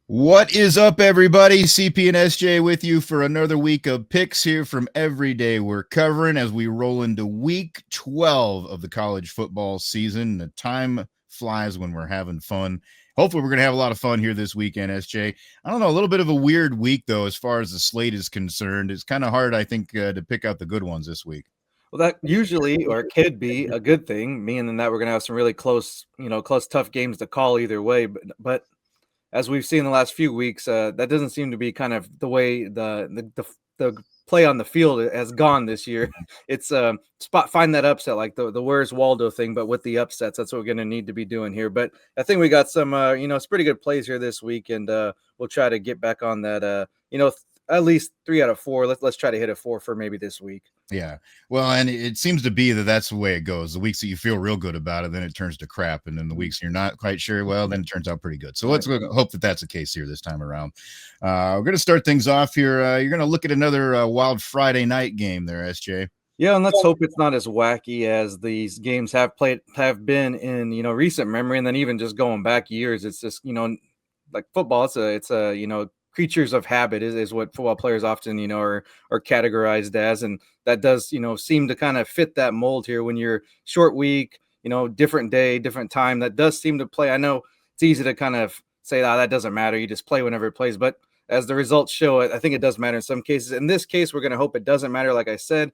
What is up, everybody? CP and SJ with you for another week of picks here from every day we're covering as we roll into week 12 of the college football season. The time flies when we're having fun. Hopefully, we're going to have a lot of fun here this weekend, SJ. I don't know, a little bit of a weird week, though, as far as the slate is concerned. It's kind of hard, I think, to pick out the good ones this week. Well, that usually or could be a good thing, meaning that we're gonna have some really close, tough games to call either way. But as we've seen the last few weeks, that doesn't seem to be kind of the way the play on the field has gone this year. It's find that upset like the Where's Waldo thing, but with the upsets. That's what we're gonna need to be doing here. But I think we got some it's pretty good plays here this week, and we'll try to get back on that. At least 3 out of 4. Let's try to hit a 4 for maybe this week. Yeah. Well, and it seems to be that that's the way it goes. The weeks that you feel real good about it, then it turns to crap. And then the weeks you're not quite sure, well, then it turns out pretty good. So let's hope that that's the case here this time around. We're going to start things off here. You're going to look at another wild Friday night game there, SJ. Yeah, and let's hope it's not as wacky as these games have been in recent memory, and then even just going back years. It's just like football. It's creatures of habit is what football players often are categorized as, and that does seem to kind of fit that mold here. When you're short week, different day, different time, that does seem to play. I know it's easy to kind of say that doesn't matter. You just play whenever it plays, but as the results show, I think it does matter in some cases. In this case, we're going to hope it doesn't matter. Like I said,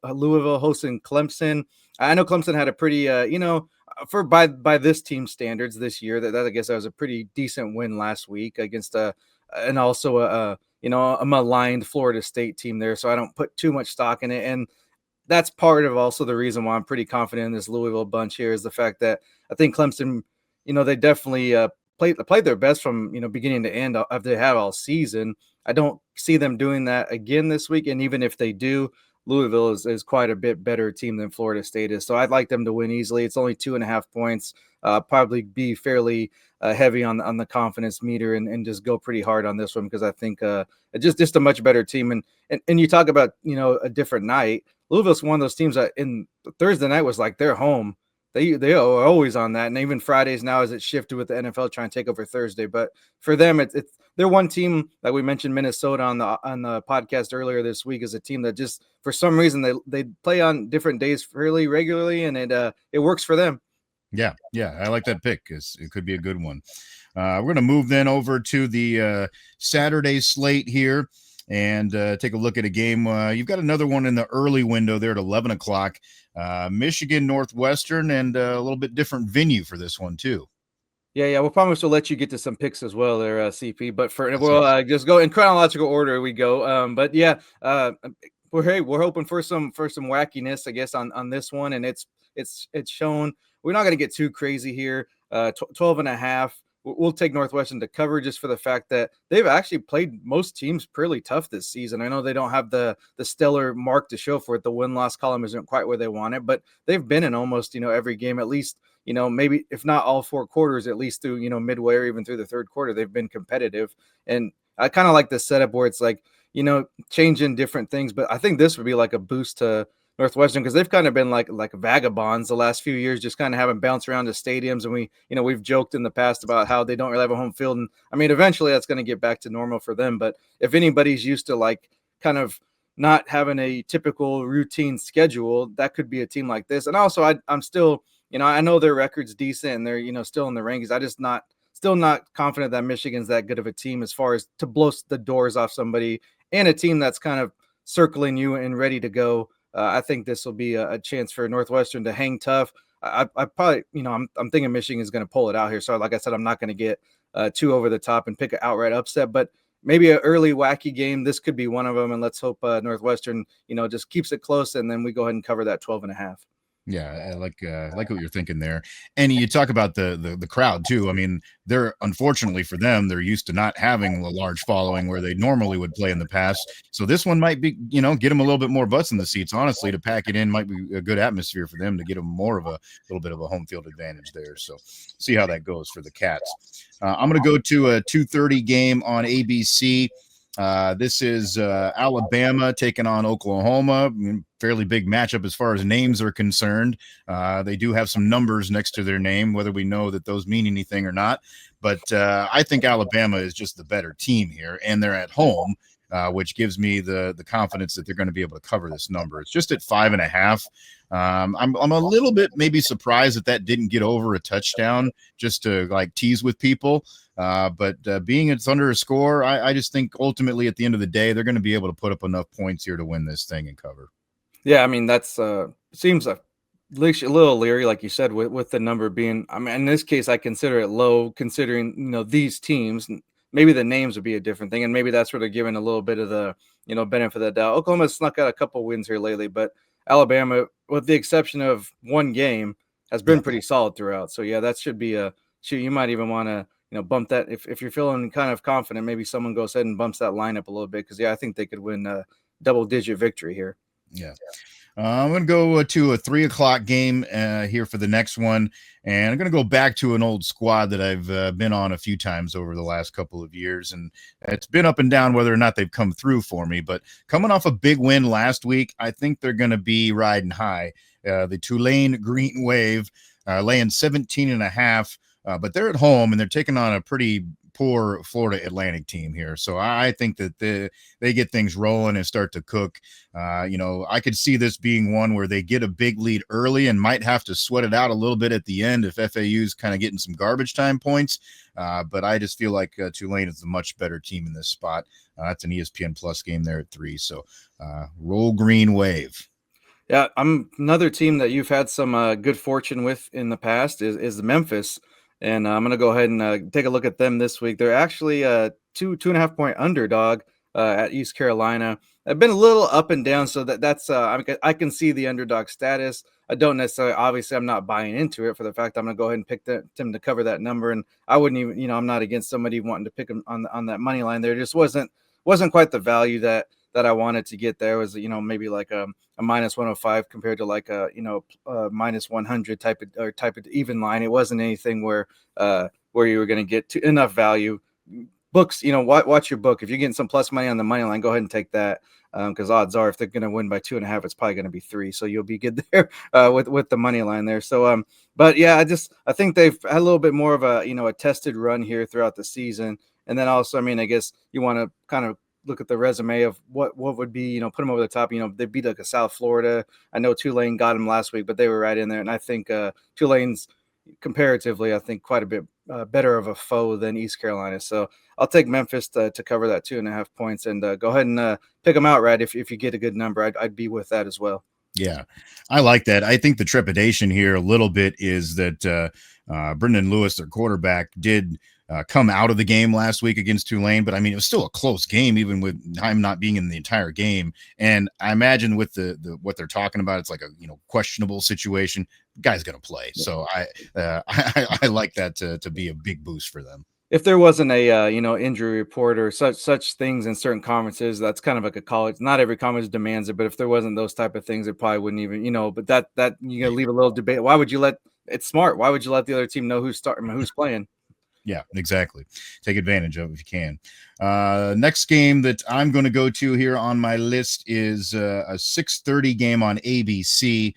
Louisville hosting Clemson. I know Clemson had a pretty, for by this team standards this year, that I guess that was a pretty decent win last week against and also a maligned Florida State team there. So I don't put too much stock in it, and that's part of also the reason why I'm pretty confident in this Louisville bunch here is the fact that I think Clemson, they definitely played their best from beginning to end of they have all season. I don't see them doing that again this week, and even if they do, Louisville is quite a bit better team than Florida State is. So I'd like them to win easily. It's only 2.5 points. Probably be fairly heavy on the confidence meter and just go pretty hard on this one because I think just a much better team. And you talk about a different night. Louisville's one of those teams that in Thursday night was like their home. They are always on that, and even Fridays now as it shifted with the NFL trying to take over Thursday. But for them, it's they're one team like we mentioned Minnesota on the podcast earlier this week is a team that just for some reason they play on different days fairly regularly, and it works for them. Yeah, I like that pick because it could be a good one. We're going to move then over to the Saturday slate here and take a look at a game. You've got another one in the early window there at 11 o'clock. Michigan Northwestern, and a little bit different venue for this one too. Yeah. We'll promise to let you get to some picks as well there, CP. But we'll just go in chronological order. We go. But yeah, we're hoping for some wackiness, I guess, on this one, and it's shown. We're not going to get too crazy here. 12.5. We'll take Northwestern to cover just for the fact that they've actually played most teams pretty tough this season. I know they don't have the stellar mark to show for it. The win-loss column isn't quite where they want it, but they've been in almost, every game, at least, maybe if not all 4 quarters, at least through, midway or even through the third quarter, they've been competitive. And I kind of like the setup where it's like, changing different things, but I think this would be like a boost to Northwestern because they've kind of been like vagabonds the last few years, just kind of having bounced around to stadiums. And we've joked in the past about how they don't really have a home field. And I mean, eventually that's going to get back to normal for them. But if anybody's used to like kind of not having a typical routine schedule, that could be a team like this. And also I'm still, I know their record's decent and they're, still in the rankings. I just still not confident that Michigan's that good of a team as far as to blow the doors off somebody and a team that's kind of circling you and ready to go. I think this will be a chance for Northwestern to hang tough. I probably, I'm thinking Michigan is going to pull it out here. So like I said, I'm not going to get too over the top and pick an outright upset, but maybe an early wacky game. This could be one of them. And let's hope Northwestern, just keeps it close. And then we go ahead and cover that 12.5. Yeah, I like what you're thinking there. And you talk about the crowd too. I mean, they're unfortunately for them, they're used to not having a large following where they normally would play in the past. So this one might be, get them a little bit more butts in the seats. Honestly, to pack it in might be a good atmosphere for them to get them more of a little bit of a home field advantage there. So see how that goes for the Cats. I'm going to go to a 2:30 game on ABC. This is Alabama taking on Oklahoma. Fairly big matchup as far as names are concerned. They do have some numbers next to their name, whether we know that those mean anything or not. But I think Alabama is just the better team here, and they're at home, which gives me the confidence that they're going to be able to cover this number. It's just at 5.5. I'm a little bit maybe surprised that didn't get over a touchdown, just to like tease with people. But being it's under a score, I just think ultimately at the end of the day, they're going to be able to put up enough points here to win this thing and cover. Yeah, I mean that's seems a little leery, like you said, with the number being. I mean, in this case, I consider it low, considering these teams. Maybe the names would be a different thing, and maybe that's where they're giving a little bit of the benefit of the doubt. Oklahoma snuck out a couple wins here lately, but Alabama, with the exception of one game, has been pretty solid throughout. So yeah, that should be a shoot. You might even want to bump that if you're feeling kind of confident. Maybe someone goes ahead and bumps that lineup a little bit because yeah, I think they could win a double-digit victory here. Yeah. I'm going to go to a 3 o'clock game here for the next one. And I'm going to go back to an old squad that I've been on a few times over the last couple of years. And it's been up and down whether or not they've come through for me. But coming off a big win last week, I think they're going to be riding high. The Tulane Green Wave laying 17.5. But they're at home and they're taking on a pretty poor Florida Atlantic team here. So I think that they get things rolling and start to cook. I could see this being one where they get a big lead early and might have to sweat it out a little bit at the end if FAU's kind of getting some garbage time points. But I just feel like Tulane is the much better team in this spot. That's an ESPN Plus game there at 3. So roll Green Wave. Yeah, I'm another team that you've had some good fortune with in the past is Memphis. And I'm going to go ahead and take a look at them this week. They're actually a 2.5 point underdog at East Carolina. I've been a little up and down, so that's I can see the underdog status. I don't necessarily, obviously, I'm not buying into it for the fact I'm going to go ahead and pick them to cover that number. And I wouldn't even, I'm not against somebody wanting to pick them on that money line. There just wasn't quite the value that I wanted to get there. It was maybe like a minus 105 compared to like a minus 100 type of even line. It wasn't anything where you were going to get to enough value. Books, watch your book. If you're getting some plus money on the money line, go ahead and take that because odds are if they're going to win by 2.5, it's probably going to be 3. So you'll be good there with the money line there. So but yeah, I think they've had a little bit more of a tested run here throughout the season. And then also, I mean, I guess you want to kind of look at the resume of what would be, put them over the top. They beat like a South Florida. I know Tulane got them last week, but they were right in there. And I think Tulane's comparatively, I think quite a bit better of a foe than East Carolina. So I'll take Memphis to cover that 2.5 points and go ahead and pick them out, right? If you get a good number, I'd be with that as well. Yeah, I like that. I think the trepidation here a little bit is that Brendan Lewis, their quarterback, did come out of the game last week against Tulane, but I mean, it was still a close game, even with time not being in the entire game. And I imagine with the what they're talking about, it's like a questionable situation. The guy's going to play, so I like that to be a big boost for them. If there wasn't a injury report or such things in certain conferences, that's kind of like a college. Not every conference demands it, but if there wasn't those type of things, it probably wouldn't even But that you leave a little debate. Why would you let? It's smart. Why would you let the other team know who's starting, who's playing? Yeah, exactly. Take advantage of it if you can. Next game that I'm going to go to here on my list is a 6:30 game on ABC.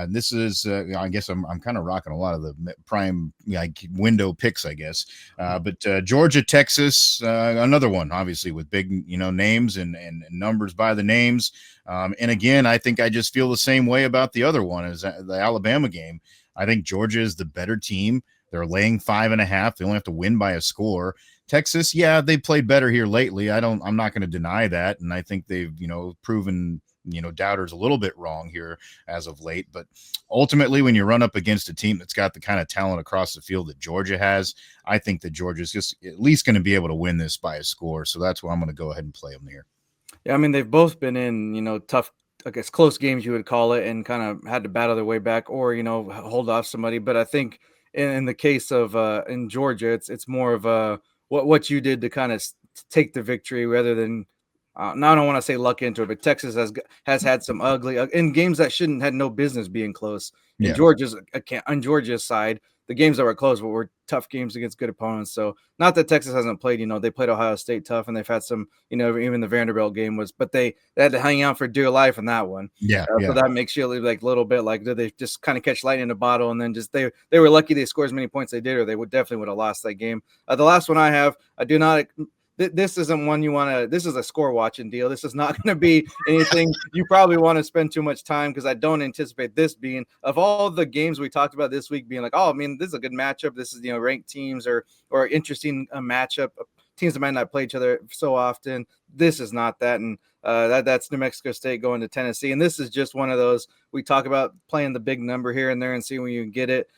This is, I guess I'm kind of rocking a lot of the prime window picks, I guess. But Georgia, Texas, another one, obviously with big, names and numbers by the names. And again, I think I just feel the same way about the other one as the Alabama game. I think Georgia is the better team. They're laying 5.5. They only have to win by a score. Texas, yeah, they played better here lately. I'm not going to deny that. And I think they've, proven, doubters a little bit wrong here as of late. But ultimately, when you run up against a team that's got the kind of talent across the field that Georgia has, I think that Georgia's just at least going to be able to win this by a score. So that's why I'm going to go ahead and play them here. Yeah, I mean, they've both been in, tough, I guess, close games, you would call it, and kind of had to battle their way back or, hold off somebody. But I think in the case of in Georgia, it's more of what you did to kind of take the victory rather than now I don't want to say luck into it, but Texas has had some ugly in games that had no business being close. Yeah. On Georgia's side, the games that were close, but were tough games against good opponents. So not that Texas hasn't played, they played Ohio State tough, and they've had some, even the Vanderbilt game was, but they had to hang out for dear life in that one. Yeah, So that makes you like a little bit like, did they just kind of catch lightning in a bottle, and then just they were lucky they scored as many points they did, or they definitely would have lost that game. The last one I do not. This isn't one you want to. This is a score watching deal. This is not going to be anything you probably want to spend too much time, because I don't anticipate this being, of all the games we talked about this week, being like, oh, I mean, this is a good matchup. This is ranked teams or interesting matchup, teams that might not play each other so often. This is not that, and that's New Mexico State going to Tennessee, and this is just one of those we talk about playing the big number here and there and seeing when you can get it.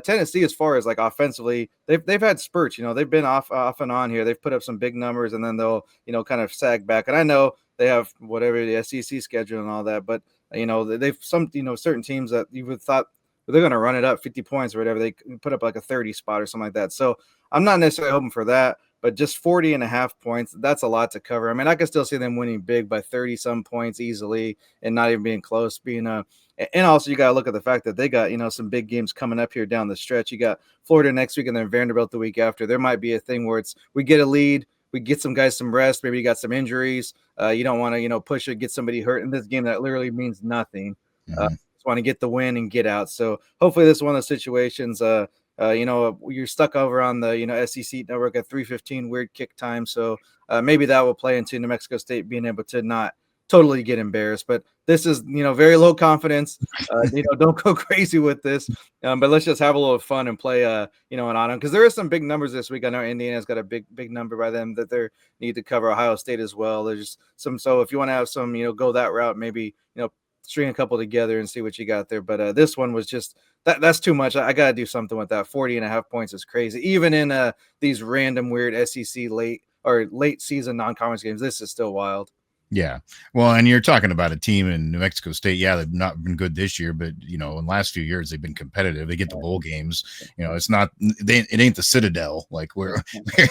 Tennessee, as far as like offensively, they've had spurts. They've been off and on here. They've put up some big numbers, and then they'll kind of sag back. And I know they have whatever the SEC schedule and all that, but they've some certain teams that you would thought they're going to run it up 50 points or whatever. They put up like a 30 spot or something like that. So I'm not necessarily hoping for that, but just 40.5 points, that's a lot to cover. I mean, I can still see them winning big by 30 some points easily and not even being close, and also you got to look at the fact that they got, some big games coming up here down the stretch. You got Florida next week and then Vanderbilt the week after. There might be a thing where we get a lead, we get some guys some rest, maybe you got some injuries. You don't want to, push it, get somebody hurt in this game that literally means nothing. Just want to get the win and get out. So hopefully this is one of those situations, you're stuck over on the, SEC network at 3:15 weird kick time. So maybe that will play into New Mexico State being able to not totally get embarrassed. But this is, very low confidence. Don't go crazy with this. But let's just have a little fun and play, an on them, because there are some big numbers this week. I know Indiana's got a big number by them that they need to cover. Ohio State as well. There's some. So if you want to have some, go that route, maybe string a couple together and see what you got there. But this one was just that's too much. I got to do something with that. 40.5 points is crazy. Even in these random weird SEC late season non-conference games, this is still wild. Yeah. Well, and you're talking about a team in New Mexico State. Yeah, they've not been good this year, but in the last few years they've been competitive. They get the bowl games. It's not it ain't the Citadel. Like we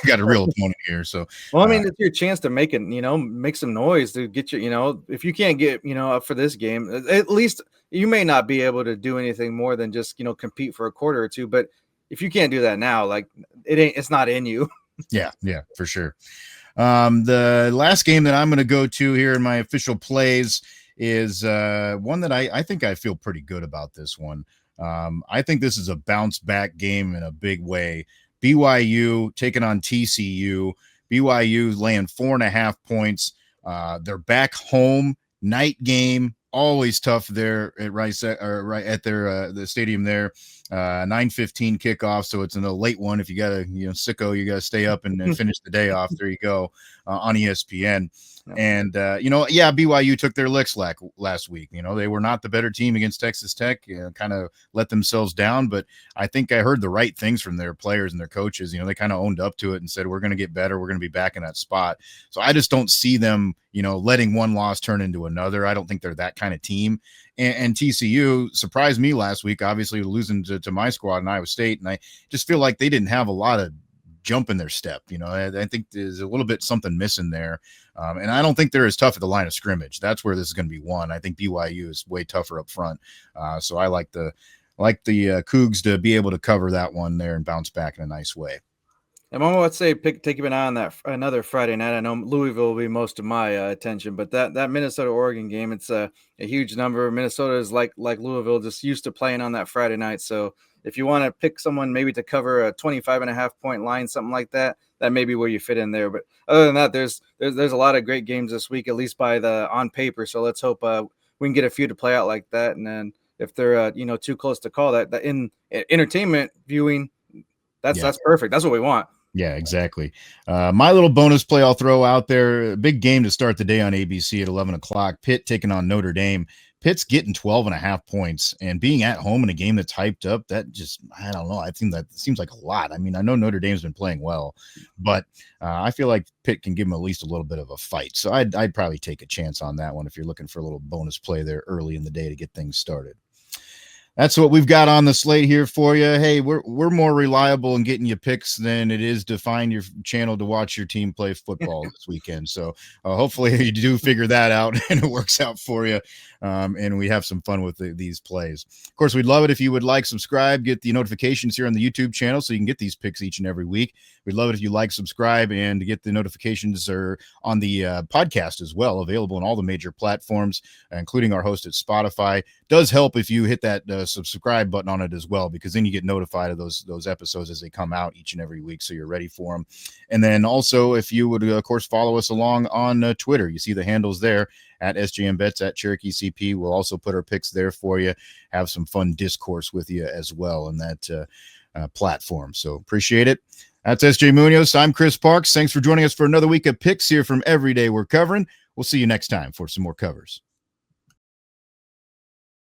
got a real opponent here. So well, I mean, it's your chance to make it, make some noise to get your, if you can't get, up for this game, at least you may not be able to do anything more than just, compete for a quarter or two. But if you can't do that now, like it's not in you. Yeah, for sure. The last game that I'm going to go to here in my official plays is one that I think I feel pretty good about this one. I think this is a bounce back game in a big way. BYU taking on TCU. BYU laying 4.5 points. They're back home, night game. Always tough there at right at their the stadium there. 9:15 kickoff, so it's a late one. If you got a sicko, you got to stay up and finish the day off. There you go on ESPN. And BYU took their licks last week. They were not the better team against Texas Tech. Kind of let themselves down, but I think I heard the right things from their players and their coaches. They kind of owned up to it and said, we're going to get better. We're going to be back in that spot. So I just don't see them, letting one loss turn into another. I don't think they're that kind of team. And TCU surprised me last week, obviously losing to my squad in Iowa State. And I just feel like they didn't have a lot of jump in their step. I think there's a little bit something missing there. And I don't think they're as tough at the line of scrimmage. That's where this is going to be won. I think BYU is way tougher up front. So I like the Cougs to be able to cover that one there and bounce back in a nice way. And Mama would say take an eye on that another Friday night. I know Louisville will be most of my attention, but that Minnesota-Oregon game, it's a huge number. Minnesota is like Louisville, just used to playing on that Friday night. So if you want to pick someone maybe to cover a 25.5 point line, something like that, that may be where you fit in there. But other than that, there's a lot of great games this week, at least on paper. So let's hope we can get a few to play out like that. And then if they're too close to call, that in entertainment viewing, that's perfect. That's what we want. Yeah, exactly. My little bonus play I'll throw out there, a big game to start the day on ABC at 11 o'clock. Pitt taking on Notre Dame. Pitt's getting 12.5 points, and being at home in a game that's hyped up, that just, I don't know. I think that seems like a lot. I mean, I know Notre Dame's been playing well, but I feel like Pitt can give them at least a little bit of a fight. So I'd probably take a chance on that one if you're looking for a little bonus play there early in the day to get things started. That's what we've got on the slate here for you. Hey, we're more reliable in getting you picks than it is to find your channel to watch your team play football this weekend. So hopefully you do figure that out and it works out for you, and we have some fun with these plays. Of course, we'd love it if you would like, subscribe, get the notifications here on the YouTube channel so you can get these picks each and every week. We'd love it if you like, subscribe, and get the notifications or on the podcast as well, available on all the major platforms, including our host at Spotify. Does help if you hit that subscribe button on it as well, because then you get notified of those episodes as they come out each and every week, so you're ready for them. And then also, if you would of course follow us along on Twitter, you see the handles there at SJM Bets, at Cherokee CP. We'll also put our picks there for you, have some fun discourse with you as well in that platform. So appreciate it. That's SJ Munoz. I'm Chris Parks. Thanks for joining us for another week of picks here from Every Day We're Covering. We'll see you next time for some more covers.